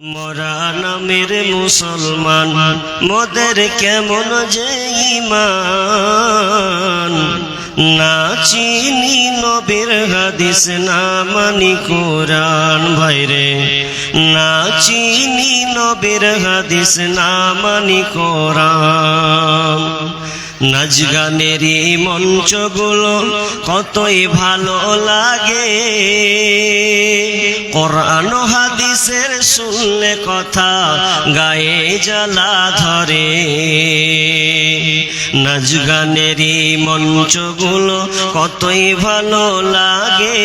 মোরা নামের মুসলমান মোদের কেমন যে ঈমান, না চিনি নবীর হাদিস না মানি কোরআন। ভাইরে না চিনি নবীর হাদিস না মানি কোরআন। নাচ গানেরই মঞ্চগুলো কতই ভালো লাগে, কোরআন হাদিসের শুনলে কথা গায়ে জ্বালা ধরে। নাচ গানেরই মঞ্চগুলো কতই ভালো লাগে,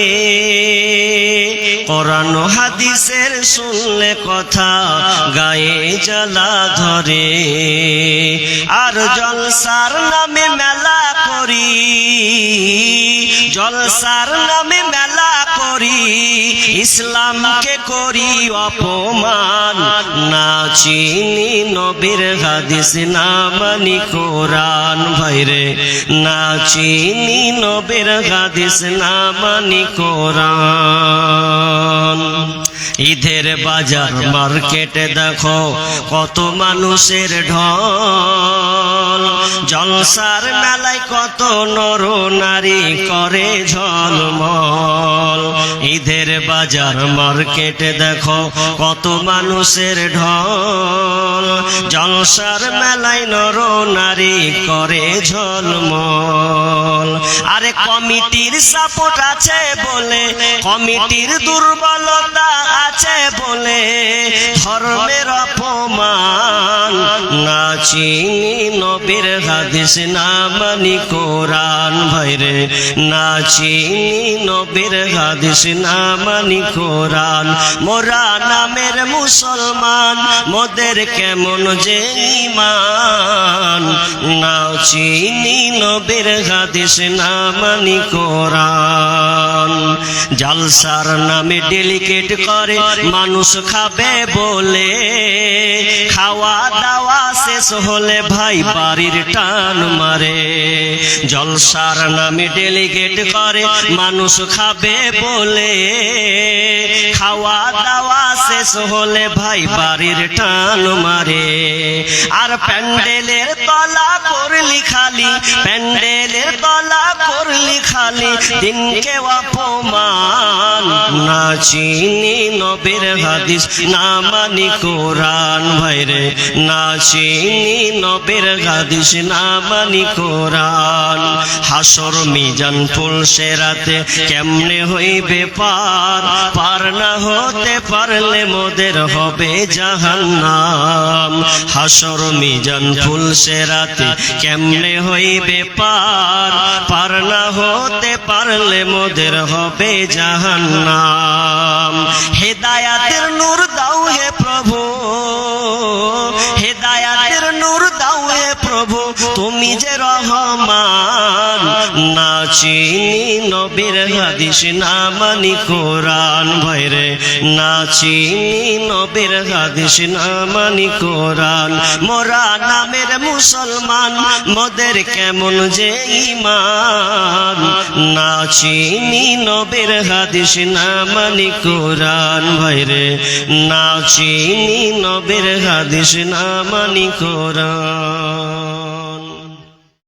কোরআন হাদিসের শুনলে কথা গায়ে জ্বালা ধরে। আর জলসার নামে মেলা করি, জলসার নামে মেলা করি, ইসলামকে করি অপমান। না চিনি নবীর হাদিস না মানি কোরআন। ভাইরে না চিনি নবীর হাদিস না মানি কোরআন। ঈদের বাজার মার্কেটে দেখো কত মানুষের ঢল, জলসার মেলায় কত নর নারী করে ঝলমল। ঈদের বাজার মার্কেটে দেখো কত মানুষের ঢল, জলসার মেলায় নর নারী করে ঝলমল। আরে কমিটির সাপোর্ট আছে বলে, কমিটির দুর্বলতা আছে বলে ধর্মের অপমান। না চিনি নবীর হাদিস না মানি কোরআন। ভাইরে না চিনি নবীর হাদিস না মানি কোরআন। মোরা নামের মুসলমান মোদের কেমন যে ঈমান, না চিনি নবীর হাদিস না মানি কোরআন। জলসার নামে ডেলিকেট করে মানুষ খাবে বলে, খাওয়া দাওয়া শেষ হলে ভাই বাড়ির টান মারে। জলসার নামে ডেলিগেট করে মানুষ খাবে বলে, খাওয়া দাওয়া শেষ হলে ভাই বাড়ির টান মারে। আর প্যান্ডেলের তলা করলি খালি, প্যান্ডেলের তলা করলি খালি দিনকে অপমান। না চিনি নবীর হাদিস না মানি কোরআন। ভাইরে না চিনি নবীর হাদিস না মানি কোরআন। হাসর মিজান ফুলসেরাতে কেমনে হইবে পার, পার না হতে পারলে মোদের হবে জাহান্নাম। হাসর মিজান ফুলসেরাতে কেমনে হইবে পার, পার না হতে পারলে মোদের হবে জাহান্নাম। হেদায়াতের নূর দাও হে প্রভু, হেদায়াতের নূর দাও হে প্রভু, তুমি যে রহমান। না চিনি নবীর হাদিস না মানি কোরআন। ভাইরে না চিনি নবীর হাদিস না মানি কোরআন। মোরা নামের মুসলমান মোদের কেমন যে ঈমান, না চিনি নবীর হাদিস না মানি কোরআন। ভাইরে না চিনি নবীর হাদিস না মানি কোরআন।